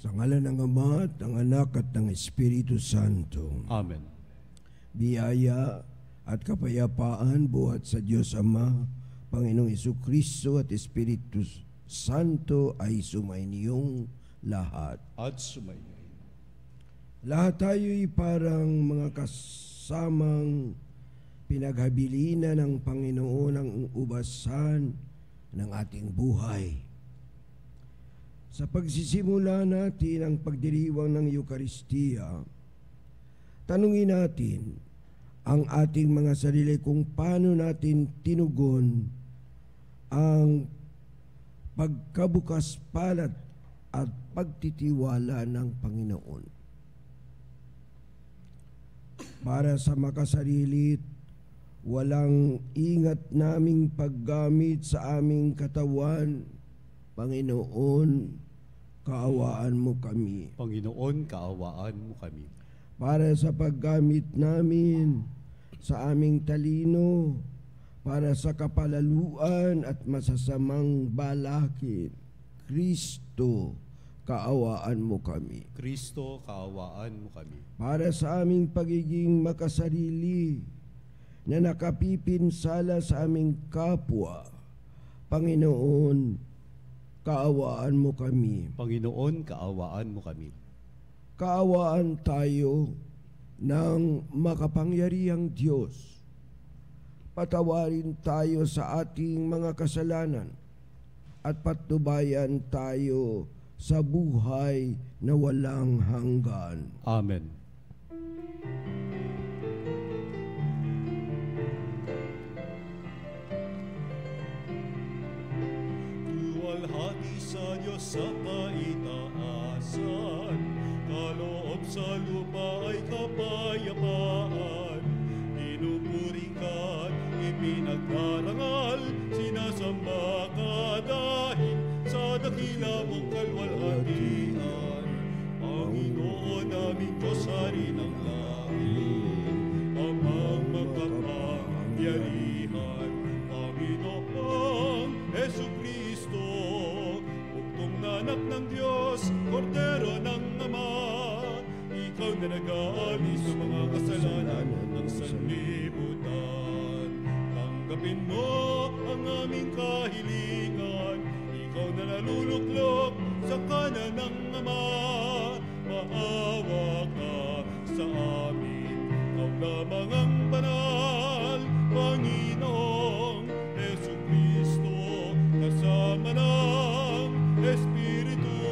Sa ngalan ng Ama at ng Anak at ng Espiritu Santo. Amen. Biyaya at kapayapaan buhat sa Diyos Ama, Panginoong Jesucristo at Espiritu Santo ay sumainiyong lahat. At sumainyo. Lahat tayo'y parang mga kasamang pinaghabilinan ng Panginoon ang ubasan ng ating buhay. Sa pagsisimula natin ang pagdiriwang ng Eukaristiya, tanungin natin ang ating mga sarili kung paano natin tinugon ang pagkabukas palad at pagtitiwala ng Panginoon. Para sa makasarili, walang ingat naming paggamit sa aming katawan, Panginoon, kaawaan mo kami. Panginoon, kaawaan mo kami. Para sa paggamit namin sa aming talino, para sa kapalaluan at masasamang balakid, Kristo, kaawaan mo kami. Kristo, kaawaan mo kami. Para sa aming pagiging makasarili na nakapipinsala sa aming kapwa, Panginoon, kaawaan mo kami. Panginoon, kaawaan mo kami. Kaawaan tayo ng makapangyarihang Diyos. Patawarin tayo sa ating mga kasalanan at patnubayan tayo sa buhay na walang hanggan. Amen. Luwalhati sa Diyos sa kaitaasan, kaloob sa lupa ay kapayapaan. Pinupuri ka't ipinagdarangal, sinasamba ka dahil sa dakila mong kalwalhatian. Panginoon naming Diyos, Hari ng langit, Amang makapangyarihan, Panginoong Jesucristo, buktong na anak ng Diyos, Kordero ng Ama, ikaw na nag-aalis sa mga kasalanan ng sanlibutan. Tanggapin mo ang aming kahilingan, ikaw na naluluklok sa kanan ng Ama, maawa ka sa amin, ikaw lamang ang banal, Panginoong Jesucristo, kasama ng Espiritu,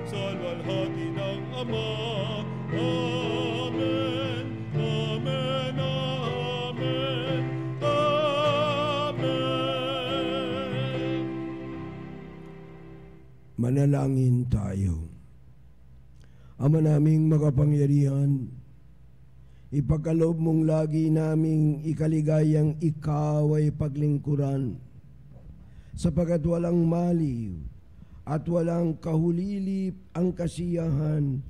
sa luwalhati ng Ama. Amen, amen, amen, amen. Manalangin tayo. Ama naming makapangyarihan, ipagkaloob mong lagi naming ikaligayang ikaw ay paglingkuran, sapagat walang maliw at walang kahulilip ang kasiyahan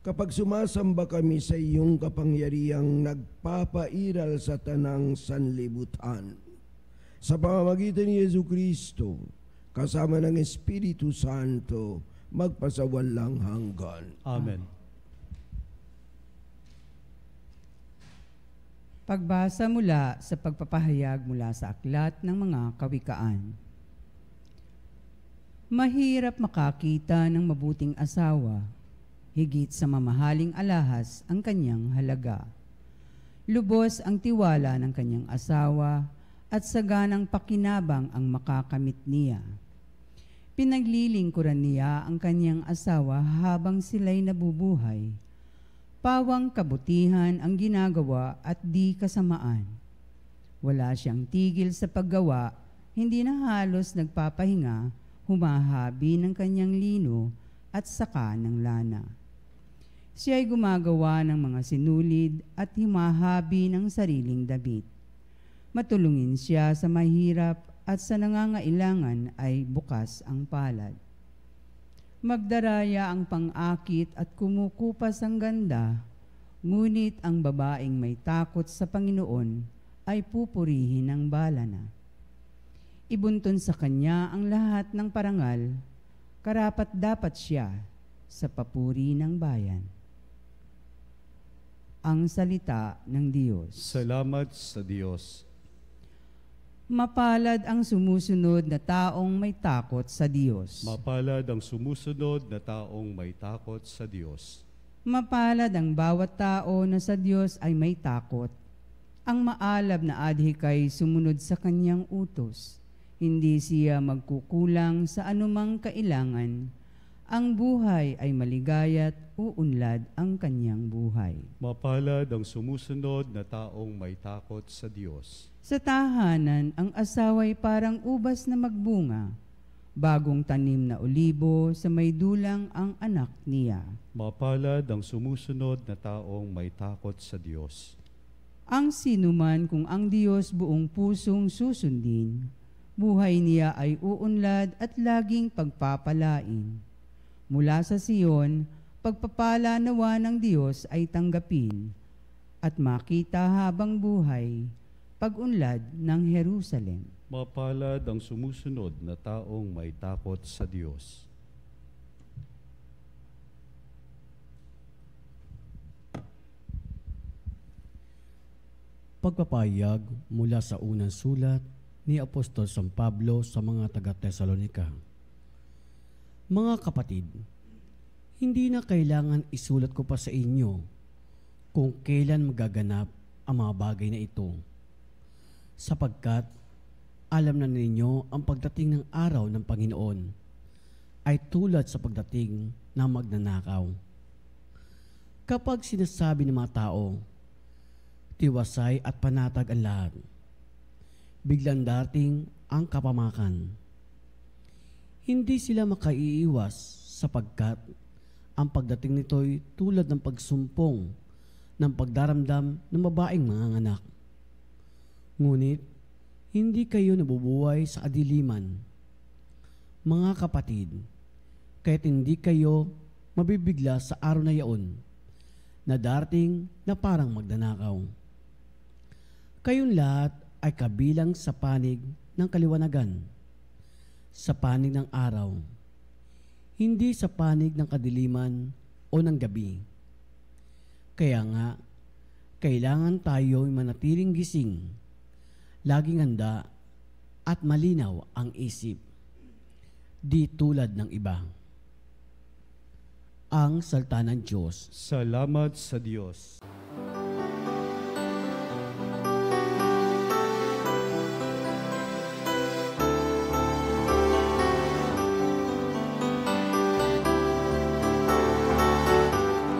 kapag sumasamba kami sa iyong kapangyarihang nagpapairal sa tanang sanlibutan. Sa pamamagitan ni Jesucristo, kasama ng Espiritu Santo, magpasawalang hanggan. Amen. Pagbasa mula sa pagpapahayag mula sa aklat ng mga kawikaan. Mahirap makakita ng mabuting asawa, higit sa mamahaling alahas ang kanyang halaga. Lubos ang tiwala ng kanyang asawa at saganang pakinabang ang makakamit niya. Pinaglilingkuran niya ang kanyang asawa habang sila'y nabubuhay. Pawang kabutihan ang ginagawa at di kasamaan. Wala siyang tigil sa paggawa, hindi na halos nagpapahinga, humahabi ng kanyang lino at saka ng lana. Siya ay gumagawa ng mga sinulid at himahabi ng sariling damit. Matulungin siya sa mahirap at sa nangangailangan ay bukas ang palad. Magdaraya ang pang-akit at kumukupas ang ganda, ngunit ang babaeng may takot sa Panginoon ay pupurihin ng bala na. Ibuntun sa kanya ang lahat ng parangal, karapat-dapat siya sa papuri ng bayan. Ang salita ng Diyos. Salamat sa Diyos. Mapalad ang sumusunod na taong may takot sa Diyos. Mapalad ang sumusunod na taong may takot sa Diyos. Mapalad ang bawat tao na sa Diyos ay may takot. Ang maalab na adhikay sumunod sa kanyang utos. Hindi siya magkukulang sa anumang kailangan. Ang buhay ay maligaya't uunlad ang kanyang buhay. Mapalad ang sumusunod na taong may takot sa Diyos. Sa tahanan, ang asawa'y parang ubas na magbunga. Bagong tanim na olibo sa may dulang ang anak niya. Mapalad ang sumusunod na taong may takot sa Diyos. Ang sinuman kung ang Diyos buong pusong susundin, buhay niya ay uunlad at laging pagpapalain. Mula sa Siyon, pagpapala nawa ng Diyos ay tanggapin at makita habang buhay, pag-unlad ng Jerusalem. Mapalad ang sumusunod na taong may takot sa Diyos. Pagpapahayag mula sa unang sulat ni Apostol San Pablo sa mga taga-Tesalonika. Mga kapatid, hindi na kailangan isulat ko pa sa inyo kung kailan magaganap ang mga bagay na ito, sapagkat alam na ninyo ang pagdating ng araw ng Panginoon ay tulad sa pagdating ng magnanakaw. Kapag sinasabi ng mga tao, tiwasay at panatag ang lahat, biglang dating ang kapamakan. Hindi sila makaiiwas sapagkat ang pagdating nito'y tulad ng pagsumpong ng pagdaramdam ng babaeng manganganak. Ngunit, hindi kayo nabubuhay sa kadiliman. Mga kapatid, kahit hindi kayo mabibigla sa araw na yaon, na darating na parang magnanakaw. Kayong lahat ay kabilang sa panig ng kaliwanagan, sa panig ng araw, hindi sa panig ng kadiliman o ng gabi. Kaya nga, kailangan tayo'y manatiling gising, laging handa at malinaw ang isip, di tulad ng iba. Ang salita ng Diyos. Salamat sa Diyos.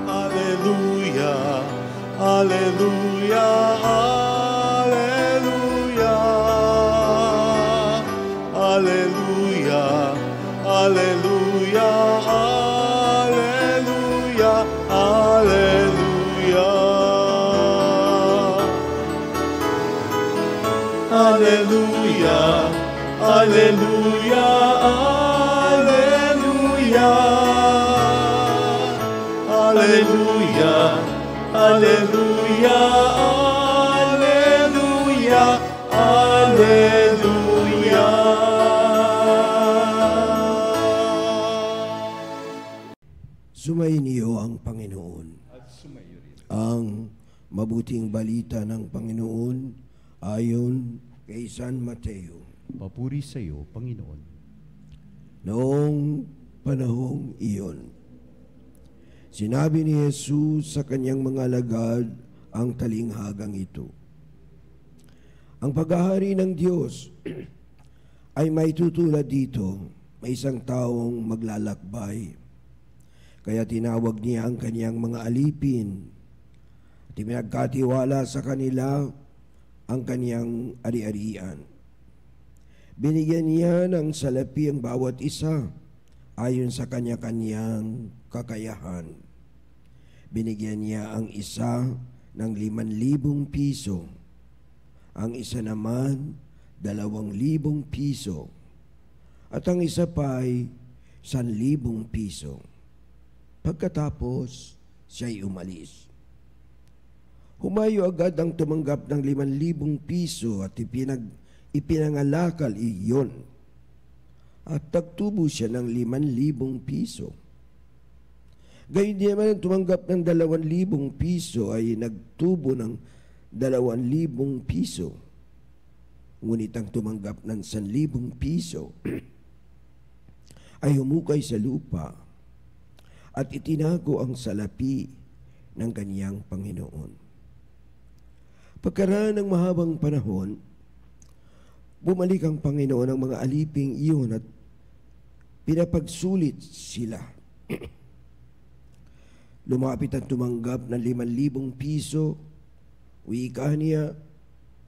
Alleluia, alleluia, alleluia, alleluia, alleluia, alleluia, alleluia, alleluia, alleluia, alleluia, alleluia, alleluia. Sumayin niyo ang Panginoon. At sumayo rin. Ang mabuting balita ng Panginoon ayon kay San Mateo. Papuri sa iyo, Panginoon. Noong panahong iyon, sinabi ni Jesus sa kanyang mga alagad ang talinghagang ito. Ang paghahari ng Diyos ay may tutulad dito, may isang taong maglalakbay. Kaya tinawag niya ang kanyang mga alipin at pinagkatiwala sa kanila ang kanyang ari-arian. Binigyan niya ng salapi ang bawat isa ayon sa kanya-kanyang kakayahan. Binigyan niya ang isa ng 5,000 piso, ang isa naman 2,000 piso, at ang isa pa ay 1,000 piso. Pagkatapos, siya'y umalis. Humayo agad ang tumanggap ng 5,000 piso at ipinangalakal iyon. at nagtubo siya ng 5,000 piso. Gayon din naman ang tumanggap ng 2,000 piso ay nagtubo ng 2,000 piso. Ngunit ang tumanggap ng 1,000 piso ay humukay sa lupa at itinago ang salapi ng kaniyang Panginoon. Pagkaraan ng mahabang panahon, bumalik ang Panginoon ng mga aliping iyon at pinapagsulit sila. Lumapit ang tumanggap ng 5,000 piso. Wika niya,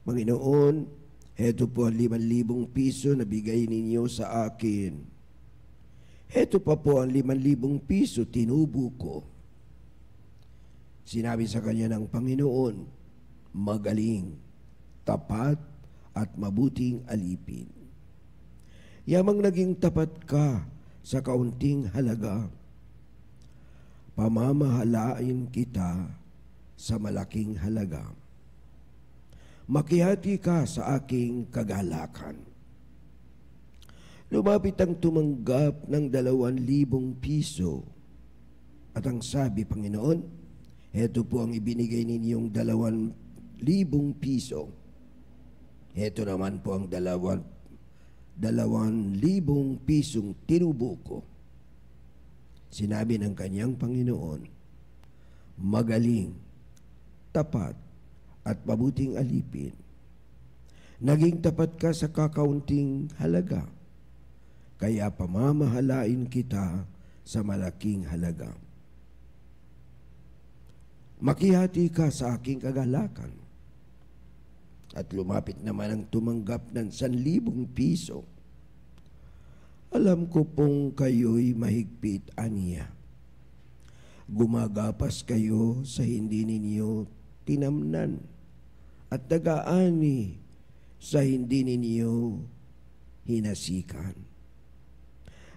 Panginoon, heto po ang 5,000 piso na bigay ninyo sa akin. Heto pa po ang 5,000 piso, tinubo ko. Sinabi sa kanya ng Panginoon, magaling, tapat, at mabuting alipin. Yamang naging tapat ka sa kaunting halaga, pamamahalain kita sa malaking halaga. Makihati ka sa aking kagalakan. Lumapit ang tumanggap ng 2,000 piso at ang sabi, Panginoon, heto po ang ibinigay ninyong 2,000 piso. Heto naman po ang 2,000 pisong tinubo ko. Sinabi ng kanyang Panginoon, magaling, tapat, at mabuting alipin. Naging tapat ka sa kakaunting halaga, kaya pamamahalain kita sa malaking halaga. Makihati ka sa aking kagalakan. At lumapit naman ang tumanggap ng 1,000 piso. Alam ko pong kayo'y mahigpit, aniya. Gumagapas kayo sa hindi ninyo tinamnan at nag-aani sa hindi ninyo hinasikan.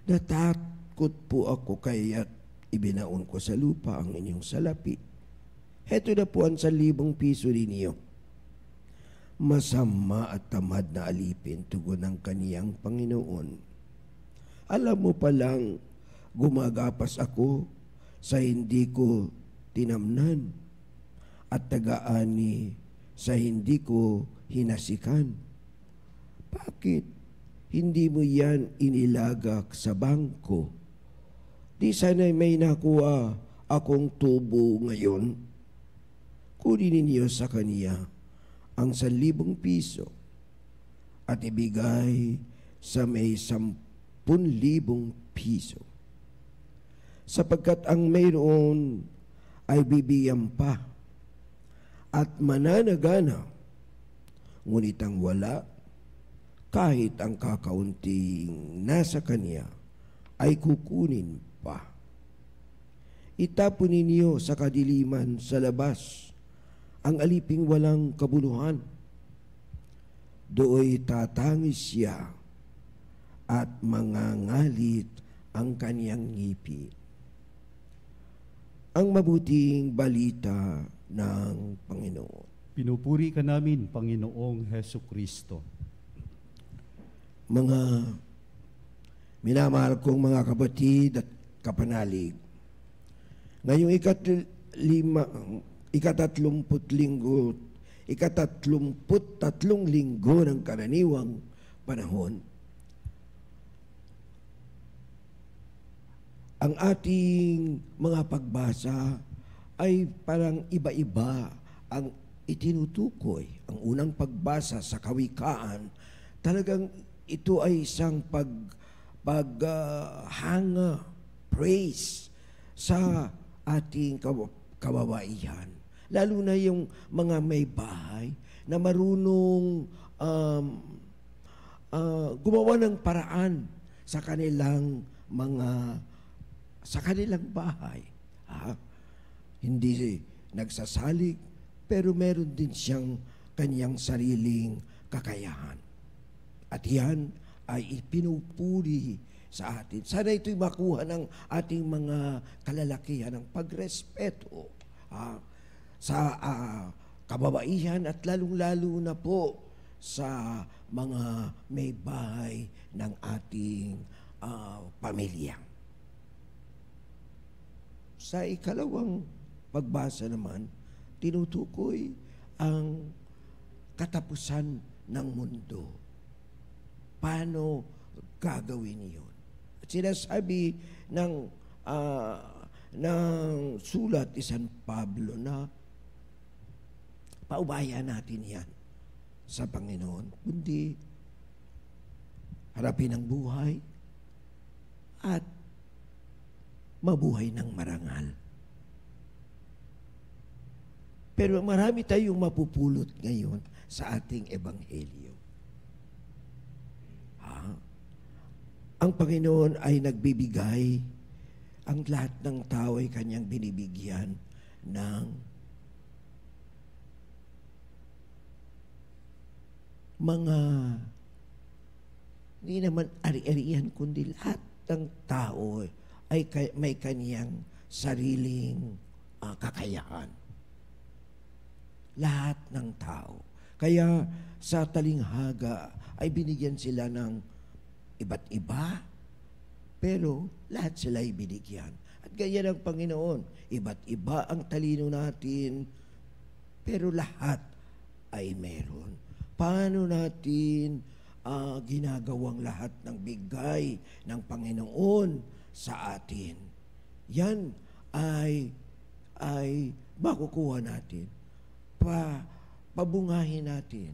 Natakot po ako kaya't ibinaon ko sa lupa ang inyong salapi. Heto na po ang 1,000 piso ninyo. Masama at tamad na alipin, tugon ng kaniyang Panginoon. Alam mo palang gumagapas ako sa hindi ko tinamnan at taga-ani sa hindi ko hinasikan. Bakit hindi mo yan inilagak sa bangko? Di sana'y may nakuha akong tubo ngayon. Kunin ninyo sa kaniya ang 1,000 piso at ibigay sa may 10,000 piso. Sapagkat ang mayroon ay bibigyan pa at mananagana, ngunit ang wala, kahit ang kakaunting nasa kanya, ay kukunin pa. Itapon ninyo sa kadiliman sa labas ang aliping walang kabuluhan. Dooy tatangis siya at mangangalit ang kaniyang ngipin. Ang mabuting balita ng Panginoon. Pinupuri ka namin, Panginoong Heso Kristo. Mga minamahal kong mga kapatid at kapanalig, ngayong ikatatlumput-tatlong linggo ng karaniwang panahon, ang ating mga pagbasa ay parang iba-iba ang itinutukoy. Ang unang pagbasa sa Kawikaan, talagang ito ay isang paghanga, praise sa ating kababaihan. Lalo na yung mga may bahay na marunong gumawa ng paraan sa kanilang bahay. Hindi nagsasalig, pero meron din siyang kanyang sariling kakayahan. At yan ay ipinupuri sa atin. Sana ito'y makuha ng ating mga kalalakihan ng pagrespeto sa kababaihan at lalong-lalo na po sa mga may bahay ng ating pamilya. Sa ikalawang pagbasa naman, tinutukoy ang katapusan ng mundo. Paano gagawin yun? At sinasabi ng sulat ni San Pablo na paubayan natin yan sa Panginoon, kundi harapin ang buhay at mabuhay ng marangal. Pero marami tayong mapupulot ngayon sa ating ebanghelyo. Ang Panginoon ay nagbibigay, ang lahat ng tao ay kanyang binibigyan ng mga, hindi naman ari-arian, kundi lahat ng tao ay may kaniyang sariling kakayahan. Lahat ng tao. Kaya sa talinghaga ay binigyan sila ng iba't iba, pero lahat sila ay binigyan. At gaya ng Panginoon, iba't iba ang talino natin, pero lahat ay meron. Paano natin ginagawang lahat ng bigay ng Panginoon sa atin? Yan ay makukuha natin. Pabungahin natin.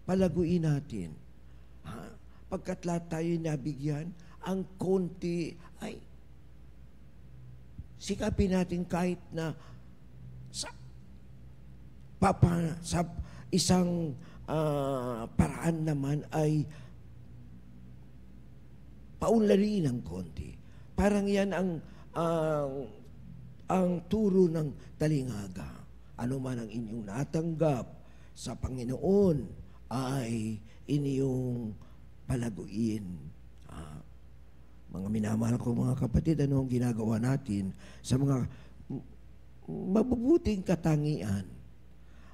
Palaguin natin. Pagkat lahat tayo nabigyan, ang konti ay sikapin natin kahit na sa isang paraan naman ay paunlarin ng konti. Parang yan ang turo ng talinghaga. Ano man ang inyong natanggap sa Panginoon ay inyong palaguin. Mga minamahal ko mga kapatid, ano ang ginagawa natin sa mga mabubuting katangian?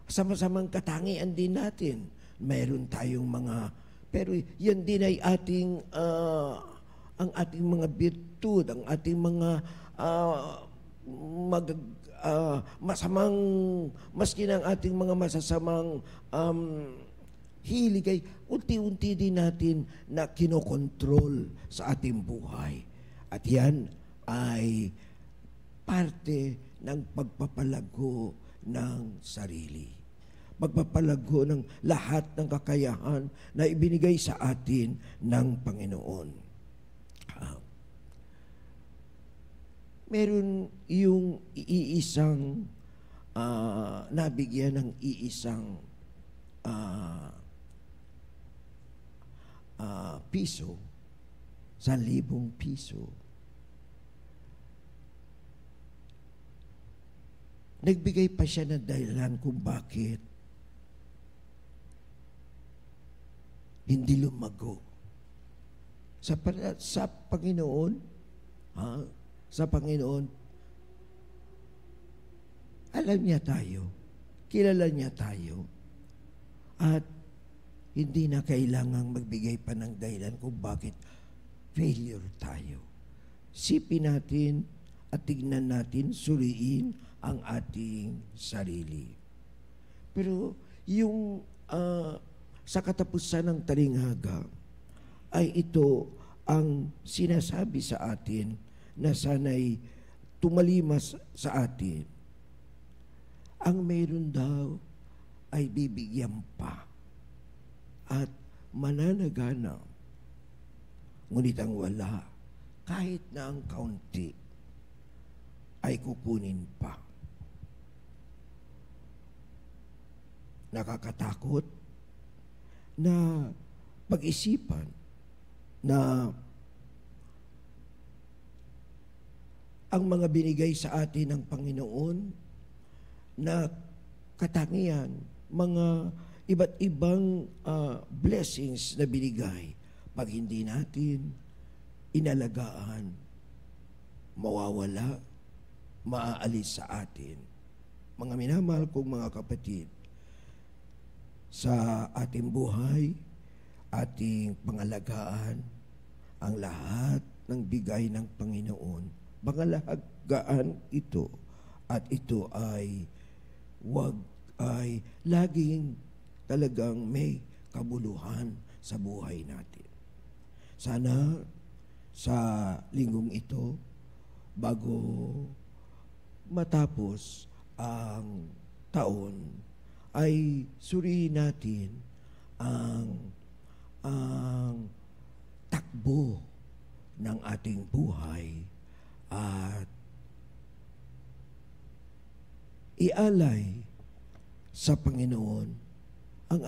Sama-samang katangian din natin. Mayroon tayong mga, pero yan din ay ang ating mga virtud, ang ating mga masamang, maski ng ating mga masasamang hilig ay unti-unti din natin na kinokontrol sa ating buhay. At yan ay parte ng pagpapalago ng sarili. Pagpapalago ng lahat ng kakayahan na ibinigay sa atin ng Panginoon. Meron yung iisang nabigyan ng iisang piso, 1,000 piso. Nagbigay pa siya ng dahilan kung bakit hindi lumago. Sa Panginoon, sa Panginoon, alam niya tayo, kilala niya tayo, at hindi na kailangang magbigay pa ng dahilan kung bakit failure tayo. Sipin natin at tignan natin, suriin ang ating sarili. Pero yung sa katapusan ng talinghaga ay ito ang sinasabi sa atin na sana'y tumalimas sa atin. Ang mayroon daw ay bibigyan pa at mananagana. Ngunit ang wala, kahit na ang kaunti, ay kukunin pa. Nakakatakot na pag-isipan na ang mga binigay sa atin ng Panginoon na katangian, mga iba't ibang blessings na binigay, pag hindi natin inalagaan, mawawala, maaalis sa atin. Mga minamahal kong mga kapatid, sa ating buhay, ating pangalagaan ang lahat ng bigay ng Panginoon. Pangalagaan ito at ito ay laging talagang may kabuluhan sa buhay natin. Sana sa linggong ito, bago matapos ang taon, ay suriin natin ang takbo ng ating buhay at ialay sa Panginoon ang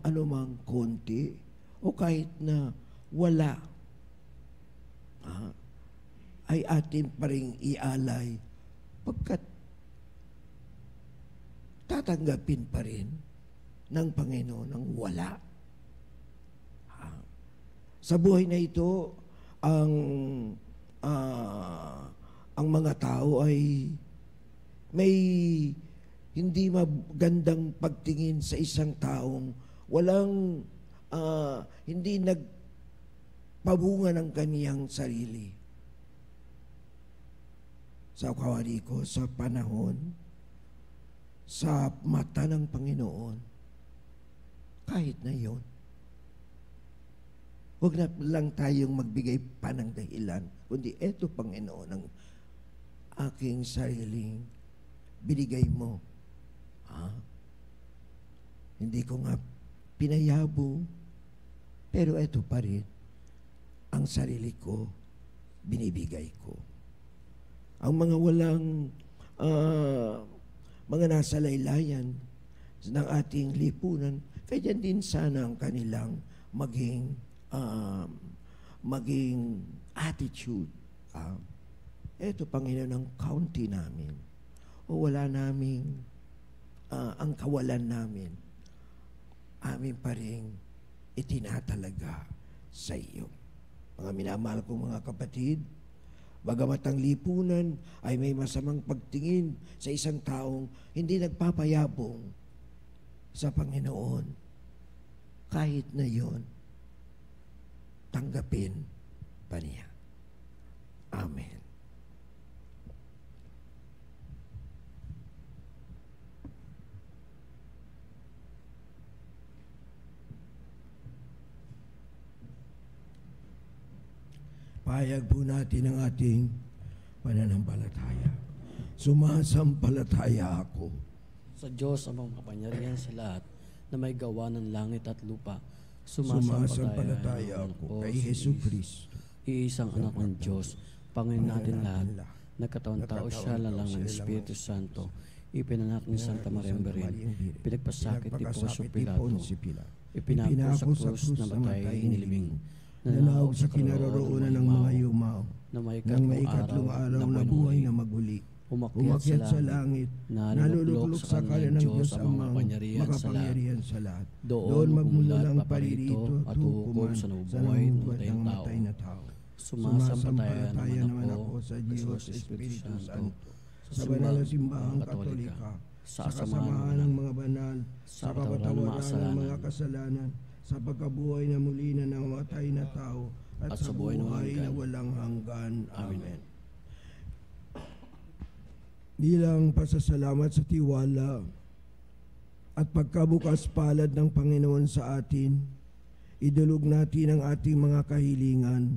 anumang konti o kahit na wala, ay atin pa rin ialay pagkat tatanggapin pa rin ng Panginoon ang wala. Sa buhay na ito, ang mga tao ay may hindi magandang pagtingin sa isang taong walang hindi nagpabunga ng kaniyang sarili. Sa kawari ko, sa panahon, sa mata ng Panginoon, kahit na yon, huwag na lang tayong magbigay pa ng dahilan, kundi eto, Panginoon, ang aking sariling binigay mo. Hindi ko nga pinayabong, pero eto pa rin ang sarili ko, binibigay ko. Ang mga walang mga nasa laylayan ng ating lipunan, kaya din sana ang kanilang maging attitude. Ito, Panginoon, ang kaunti namin o wala naming ang kawalan namin, amin pa rin itinatalaga sa iyo. Mga minamahal kong mga kapatid, bagamat ang lipunan ay may masamang pagtingin sa isang taong hindi nagpapayabong sa Panginoon, kahit na yon, tanggapin pa niya. Amen. Payag po natin ang ating pananampalataya. Sumasampalataya ako Sa Diyos ang makapangyarihan sa lahat na may gawa ng langit at lupa. Sumasampalataya ako kay Hesus Kristo, Iisang anak ng Diyos, Panginoon natin lahat, nagkataon tao siya lang ng Espiritu Santo, ipinanak ni Santa Maria Berin, pinagpasakit ni Poncio Pilato, ipinako sa krus na matay inilibing, nanawag sa kinaroroonan ng mga yumaw, na may nang may ikatlong araw na buhay na maguli, umakyat sa langit, naluluklok sa kanan ng Diyos ang makapangyarihan sa lahat. Doon magmula ang paririto at hukom sa nabubuhay ng matay na tao. Sumasampalataya naman ako sa Diyos Espiritu Santo, sa banal na simbahang Katolika, sa kasamahan ng mga banal, sa kapatawaran ng mga kasalanan, sa pagkabuhay na muli na namatay na tao, at sa buhay na walang hanggan. Amen. Bilang pasasalamat sa tiwala at pagkabukas palad ng Panginoon sa atin, idulog natin ang ating mga kahilingan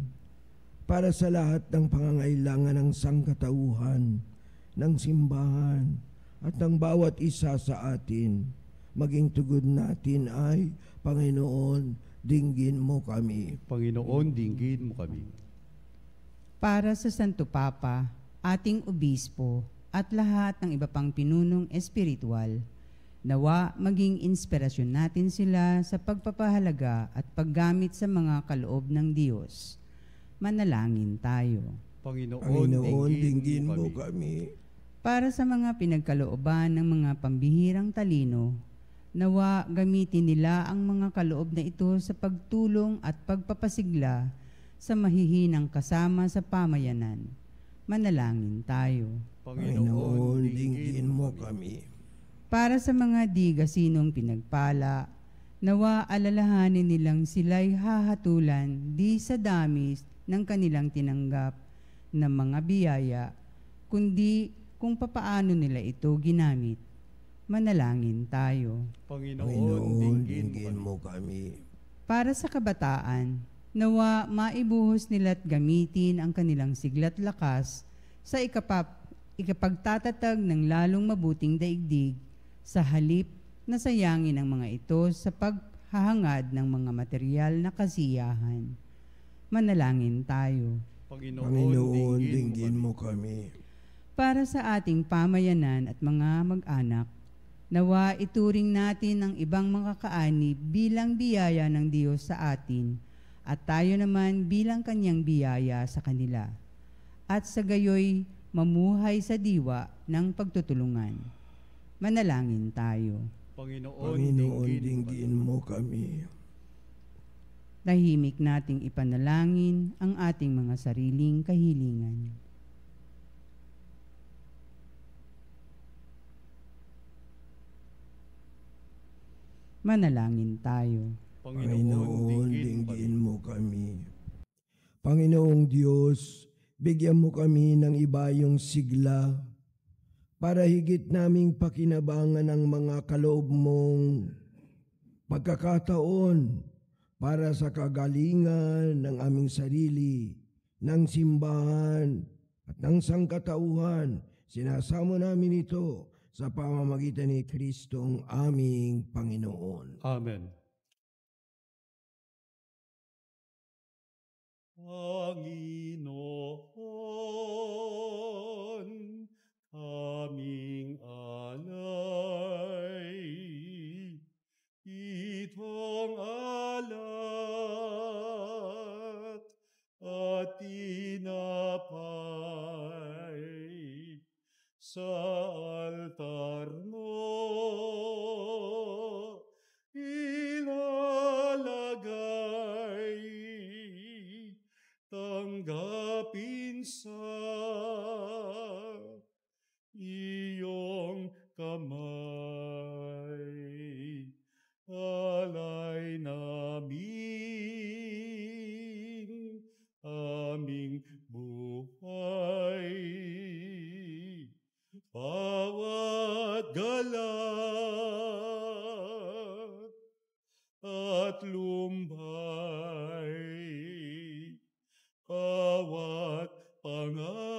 para sa lahat ng pangangailangan ng sangkatauhan, ng simbahan, at ng bawat isa sa atin. Maging tugod natin ay, Panginoon, dinggin mo kami. Panginoon, dinggin mo kami. Para sa Santo Papa, ating Obispo, at lahat ng iba pang pinunong espiritual, nawa maging inspirasyon natin sila sa pagpapahalaga at paggamit sa mga kaloob ng Diyos. Manalangin tayo. Panginoon, dinggin mo kami. Para sa mga pinagkalooban ng mga pambihirang talino, nawa gamitin nila ang mga kaloob na ito sa pagtulong at pagpapasigla sa mahihinang kasama sa pamayanan. Manalangin tayo. Panginoon, dinggin mo kami. Para sa mga di gasinong pinagpala, Nawa alalahanin nilang sila'y hahatulan di sa dami ng kanilang tinanggap na mga biyaya, kundi kung papaano nila ito ginamit. Manalangin tayo. Panginoon, dinggin mo kami. Para sa kabataan, nawa maibuhos nila't gamitin ang kanilang siglat lakas sa ikapagtatatag ng lalong mabuting daigdig sa halip na sayangin ang mga ito sa paghahangad ng mga material na kasiyahan. Manalangin tayo. Panginoon, dinggin mo kami. Para sa ating pamayanan at mga mag-anak, nawa ituring natin ang ibang mga kaanib bilang biyaya ng Diyos sa atin at tayo naman bilang kanyang biyaya sa kanila. At sa gayoy, mamuhay sa diwa ng pagtutulungan. Manalangin tayo. Panginoon, dinggin mo kami. Tahimik nating ipanalangin ang ating mga sariling kahilingan. Manalangin tayo. Panginoon, dinggin mo kami. Panginoong Diyos, bigyan mo kami ng ibayong sigla para higit naming pakinabangan ang mga kaloob mong pagkakataon para sa kagalingan ng aming sarili, ng simbahan at ng sangkatauhan. Sinasamo namin ito sa pamamagitan ni Kristong aming Panginoon. Amen. Panginoon, aming alay, itong alak at tinapay sa altar mo ilalagay, tanggapin sa iyong kamay. Alay namin aming buhay, bawat galak at lumbay, bawat pangarap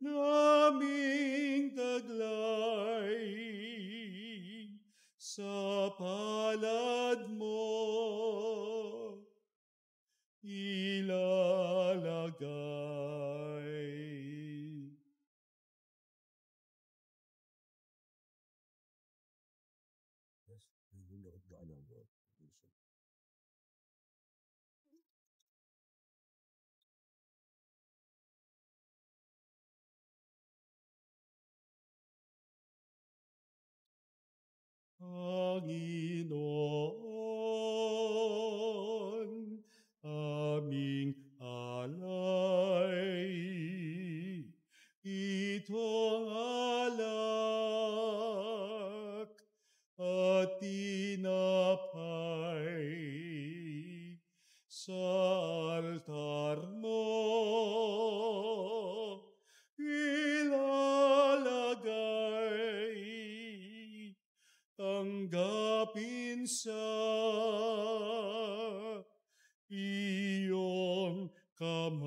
naming taglay, sa palad mo ilalagay. Panginoon, aming alay, itong alak at tinapay sa altar mo ilalagay, tanggapin sa iyong kamay.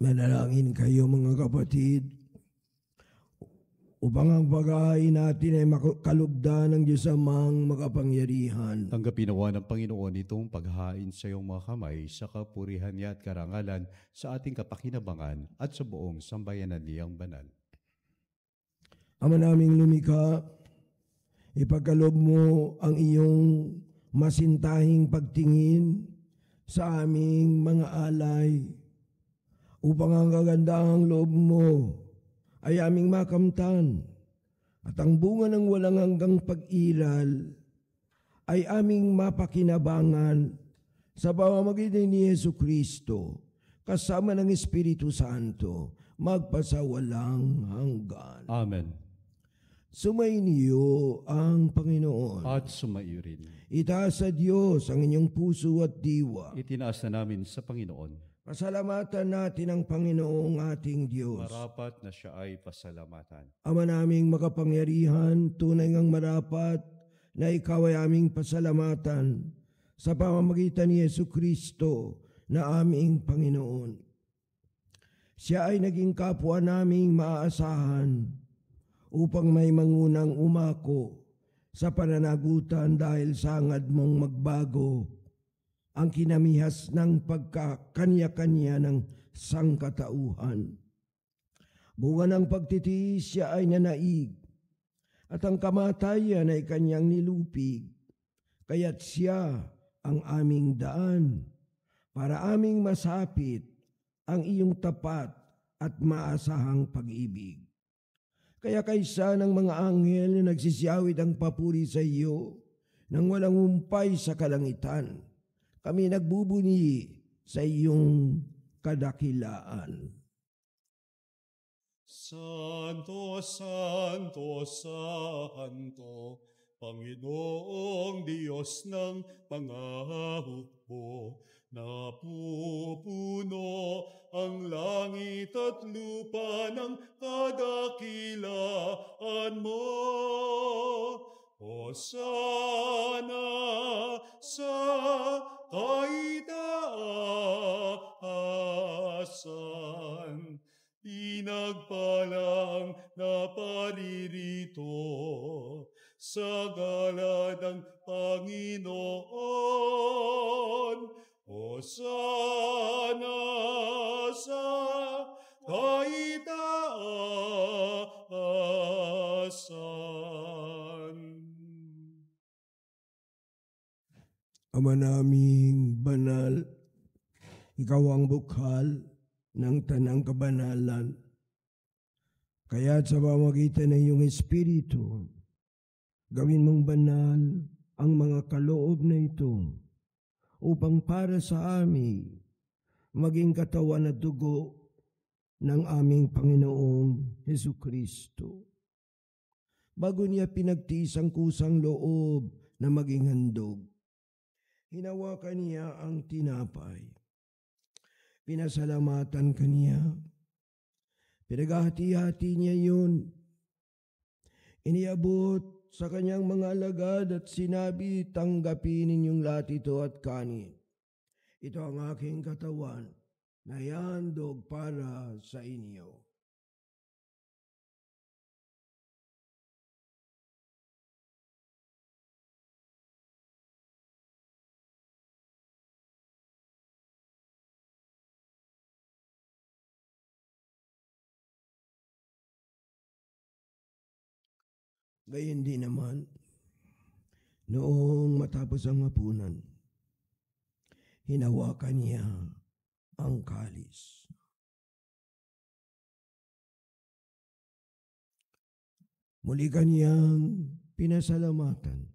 Manalangin kayo mga kapatid, upang ang paghahain natin ay makalugdan ng Diyos Amang makapangyarihan. Tanggapin nawa ng Panginoon itong paghahain sa iyong mga kamay sa kapurihan niya at karangalan sa ating kapakinabangan at sa buong sambayanan niyang banal. Ama naming lumikha, ipagkaloob mo ang iyong masintahing pagtingin sa aming mga alay, upang ang kagandahang loob mo ay aming makamtan, at ang bunga ng walang hanggang pag-iral ay aming mapakinabangan sa pamamagitan ni Jesu Kristo, kasama ng Espiritu Santo, magpasawalang hanggan. Amen. Sumainiyo ang Panginoon. At sumaiyo rin. Itaas sa Diyos ang inyong puso at diwa. Itinaas na namin sa Panginoon. Pasalamatan natin ang Panginoong ating Diyos. Marapat na siya ay pasalamatan. Ama naming makapangyarihan, tunay ngang marapat na ikaw ay aming pasalamatan sa pamamagitan ni Jesucristo na aming Panginoon. Siya ay naging kapwa naming maaasahan upang may mangunang umako sa pananagutan dahil sa hangad mong magbago ang kinamihas ng pagkakanya-kanya ng sangkatauhan. Bunga ng pagtitiis siya ay nanaig at ang kamatayan ay kanyang nilupig, kaya't siya ang aming daan para aming masapit ang iyong tapat at maasahang pag-ibig. Kaya kaysa ng mga anghel na nagsisiyawit ang papuri sa iyo nang walang humpay sa kalangitan, kami nagbubuni sa iyong kadakilaan. Santo, Santo, Santo, Panginoong Diyos ng mga hukbo, napupuno ang langit at lupa ng kadakilaan mo. Hosana sa kaitaasan, pinagpalang na paririto sa gala ng Panginoon. Hosana sa kaitaasan. Ama naming banal, ikaw ang bukhal ng tanang kabanalan. Kaya sa pamamagitan ng iyong Espiritu, gawin mong banal ang mga kaloob na ito upang para sa amin maging katawan at dugo ng aming Panginoong Hesukristo. Bago niya pinagtiis ang kusang loob na maging handog, hinawakan niya ang tinapay. Pinasalamatan kaniya. Pinaghahati-hati niya yun. Iniabot sa kanyang mga alagad at sinabi, tanggapin ninyong lahat ito at kanin. Ito ang aking katawan na ihandog para sa inyo. Gayon din naman, noong matapos ang hapunan, hinawakan niya ang kalis. Muli kaniyang pinasalamatan.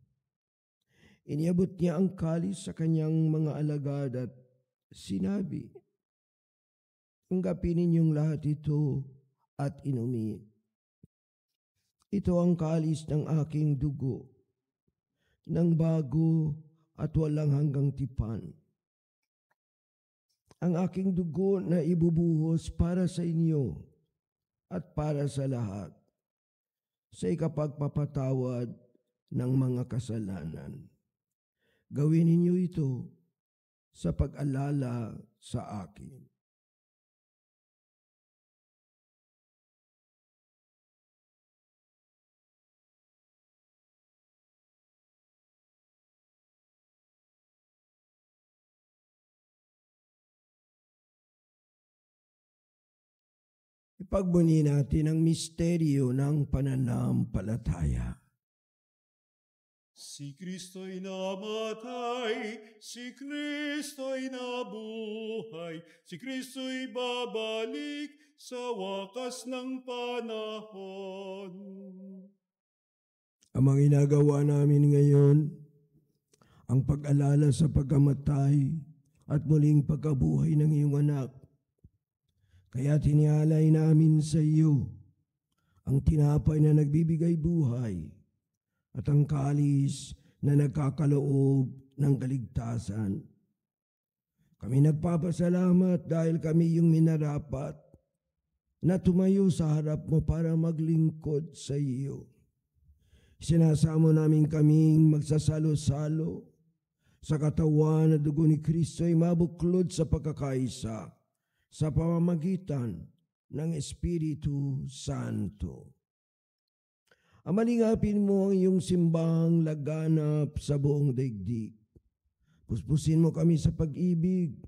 Iniabot niya ang kalis sa kanyang mga alagad at sinabi, tanggapin ninyong lahat ito at inumin. Ito ang kalis ng aking dugo, ng bago at walang hanggang tipan. Ang aking dugo na ibubuhos para sa inyo at para sa lahat, sa ikapagpapatawad ng mga kasalanan. Gawin ninyo ito sa pag-alala sa akin. Ipagbuni natin ang misteryo ng pananampalataya. Si Kristo'y namatay, si Kristo'y nabuhay, si Kristo'y babalik sa wakas ng panahon. Ang mga ginagawa namin ngayon, ang pag-alala sa pagkamatay at muling pagkabuhay ng iyong anak, Kaya tinialay namin sa iyo ang tinapay na nagbibigay buhay at ang kalis na nagkakaloob ng kaligtasan. Kami nagpapasalamat dahil kami yung minarapat na tumayo sa harap mo para maglingkod sa iyo. Sinasamo namin kaming magsasalo-salo sa katawan na dugo ni Kristo ay mabuklod sa pagkakaisa sa pamamagitan ng Espiritu Santo. Amalingapin mo ang iyong simbahang laganap sa buong daigdig. Puspusin mo kami sa pag-ibig,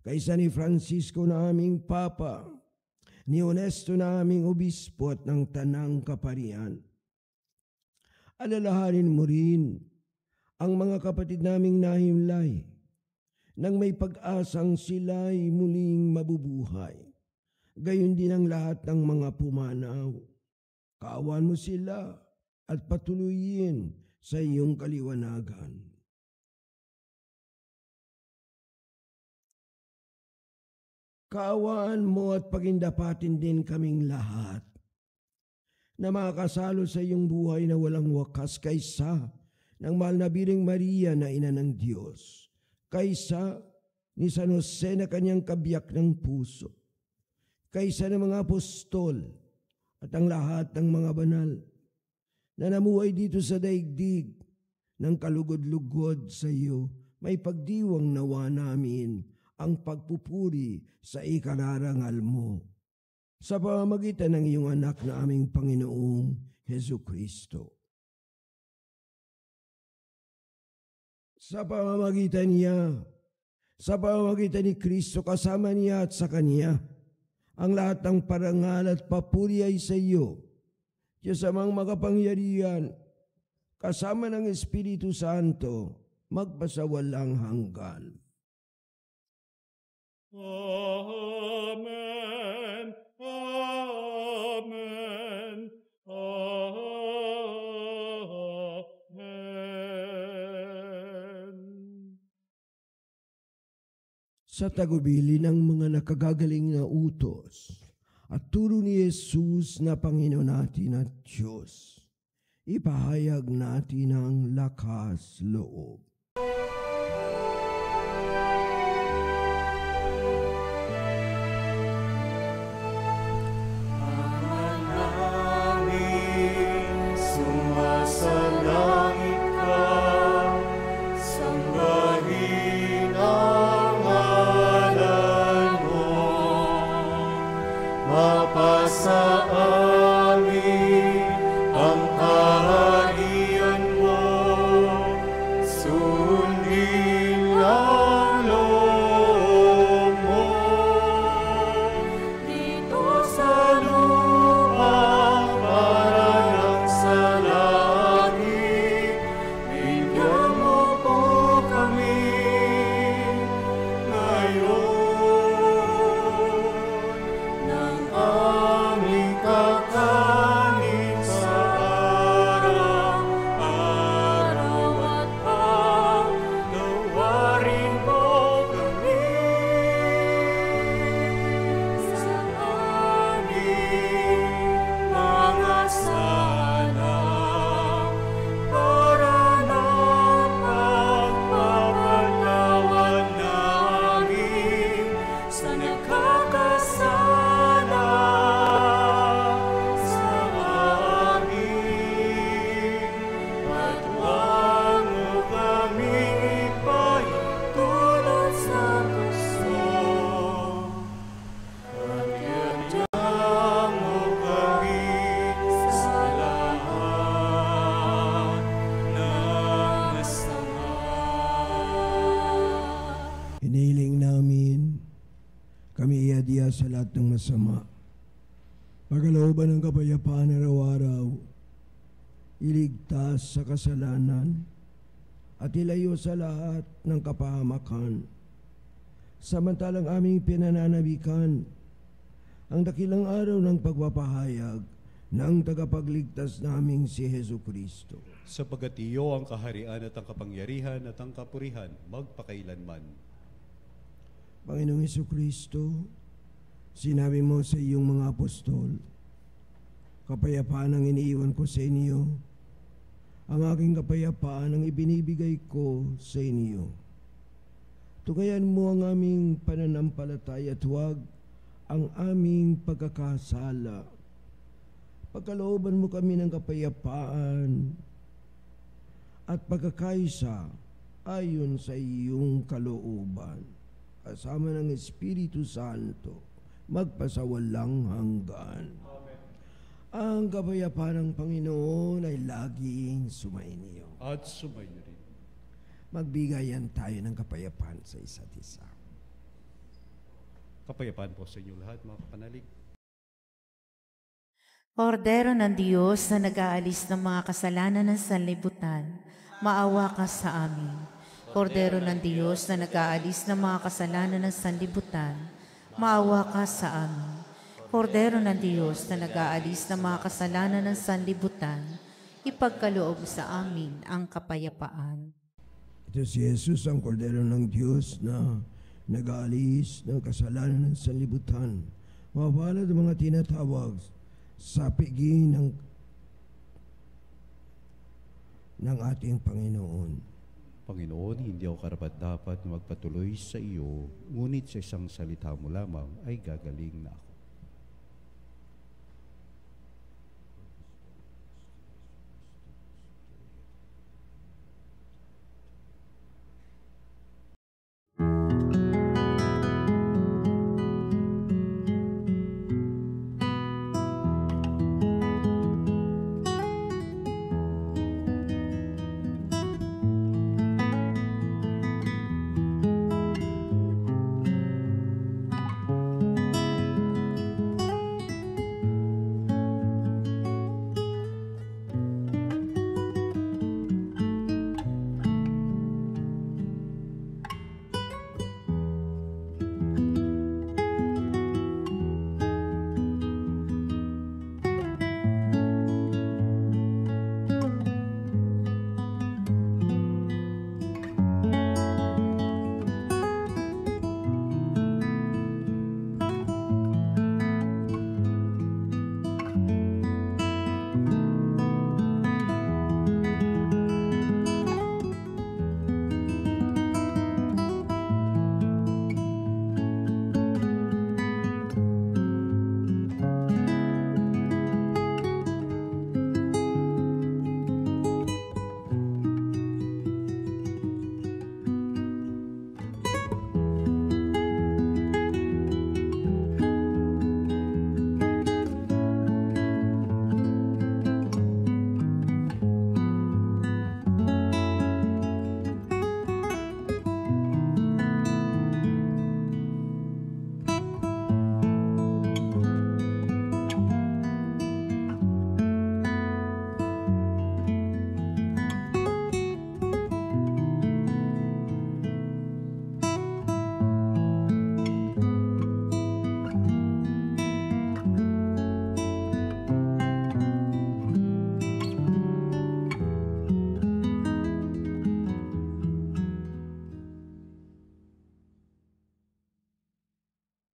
kaysa ni Francisco na aming Papa, ni Honesto na aming Obispo at ng Tanang Kaparian. Alalahanin mo rin ang mga kapatid naming nahimlay nang may pag-asang sila'y muling mabubuhay. Gayon din ang lahat ng mga pumanaw. Kaawan mo sila at patuloyin sa iyong kaliwanagan. Kaawaan mo at pagindapatin din kaming lahat na makakasalo sa iyong buhay na walang wakas kaysa ng mahal na Birheng Maria na ina ng Diyos, kaysa ni San Jose na kanyang kabiyak ng puso, kaysa ng mga apostol at ang lahat ng mga banal na namuhay dito sa daigdig ng kalugod-lugod sa iyo, may pagdiwang nawa namin ang pagpupuri sa ikararangal mo sa pamamagitan ng iyong anak na aming Panginoong Hesu Kristo. Sa pamamagitan niya, sa pamamagitan ni Kristo, kasama niya at sa Kanya, ang lahat ng parangal at papuri ay sa iyo, Diyos amang makapangyarihan, kasama ng Espiritu Santo, magpasawalang hanggan. Amen. Amen. Amen. Sa tagubili ng mga nakagagaling na utos at turo ni Jesus na Panginoon natin at Diyos, ipahayag natin ang lakas loob. Sumasalangit ka, sambahin ang ngalan mo, mapasa amin ang kaharian mo, sundin ang loob mo, dito sa lupa para ng sa langit, bigyan mo po kami ngayon ng aming kakanin sa araw-araw at paglawarin mo kami sa aming mga sala para ng pagpapatawad namin sa nagkakasala sa amin, at huwag mo kaming ipahintulot sa gusto, at iadya mo kami sa lahat ng masama. Hinihiling namin, kami iadya sa lahat ng masama. Pagkalooban ng kapayapaan araw-araw, iligtas sa kasalanan, at ilayo sa lahat ng kapahamakan. Samantalang aming pinananabikan ang dakilang araw ng pagpapahayag ng tagapagligtas naming si Hesu Kristo. Sapagat iyo ang kaharian at ang kapangyarihan at ang kapurihan magpakailanman. Panginoong Hesu Kristo, Sinabi mo sa iyong mga apostol, kapayapaan ang iniiwan ko sa inyo, ang aking kapayapaan ang ibinibigay ko sa inyo. Tugayan mo ang aming pananampalataya at huwag ang aming pagkakasala. Pagkalooban mo kami ng kapayapaan at pagkakaisa ayon sa iyong kalooban, kasama ng Espiritu Santo, magpasawalang hanggan. Amen. Ang kapayapaan ng Panginoon ay laging sumainyo. At sumayo rin. Magbigayan tayo ng kapayapaan sa isa't isa. Kapayapaan po sa inyo lahat, mga kapanalig. Kordero ng Diyos na nag-aalis ng mga kasalanan ng sanlibutan, maawa ka sa amin. Kordero ng Diyos na nag-aalis ng mga kasalanan ng sanlibutan, maawa ka sa amin. Kordero ng Diyos na nag-aalis ng mga kasalanan ng sanlibutan, ipagkaloob sa amin ang kapayapaan. Ito si Jesus, ang Kordero ng Diyos na nag-aalis ng kasalanan ng sanlibutan. Mapalad ang mga tinatawag sa pigi ng ating Panginoon. Panginoon, hindi ako karapat-dapat na magpatuloy sa iyo, ngunit sa isang salita mo lamang ay gagaling na ako.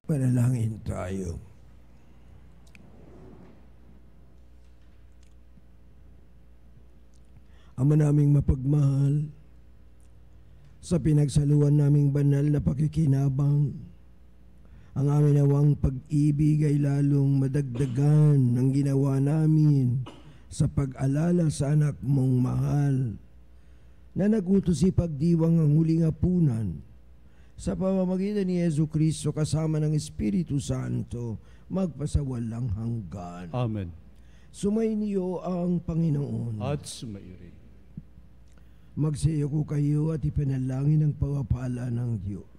Panalangin tayo. Ama naming mapagmahal, sa pinagsaluan naming banal na pakikinabang, ang amin nawang pag-ibig ay lalong madagdagan ng ginawa namin sa pag-alala sa anak mong mahal, na nagutos ipagdiwang ang huling hapunan sa pamamagitan ni Jesucristo kasama ng Espiritu Santo, magpasawalang hanggan. Amen. Sumainyo ang Panginoon. At sumayo rin. Magsayo ko kayo at ipanalangin ang pagpapala ng Diyos.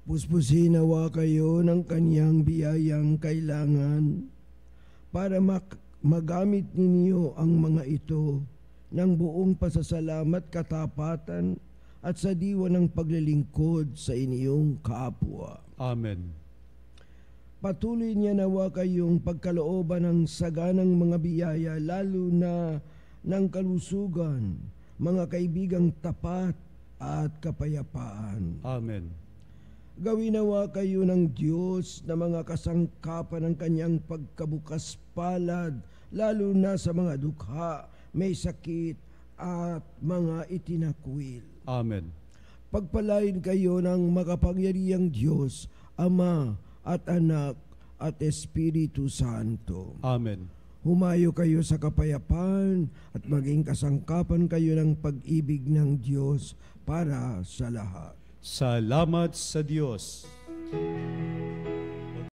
Puspusin nawa kayo ng kanyang biyayang kailangan para magamit ninyo ang mga ito ng buong pasasalamat, katapatan at sa diwa ng paglilingkod sa inyong kapwa. Amen. Patuloy niya nawa kayong pagkalooban ng saganang mga biyaya, lalo na ng kalusugan, mga kaibigang tapat at kapayapaan. Amen. Gawin nawa kayo ng Diyos na mga kasangkapan ng kanyang pagkabukas palad, lalo na sa mga dukha, may sakit at mga itinakwil. Amen. Pagpalain kayo ng makapangyarihang Diyos, Ama at Anak at Espiritu Santo. Amen. Humayo kayo sa kapayapaan at maging kasangkapan kayo ng pag-ibig ng Diyos para sa lahat. Salamat sa Diyos.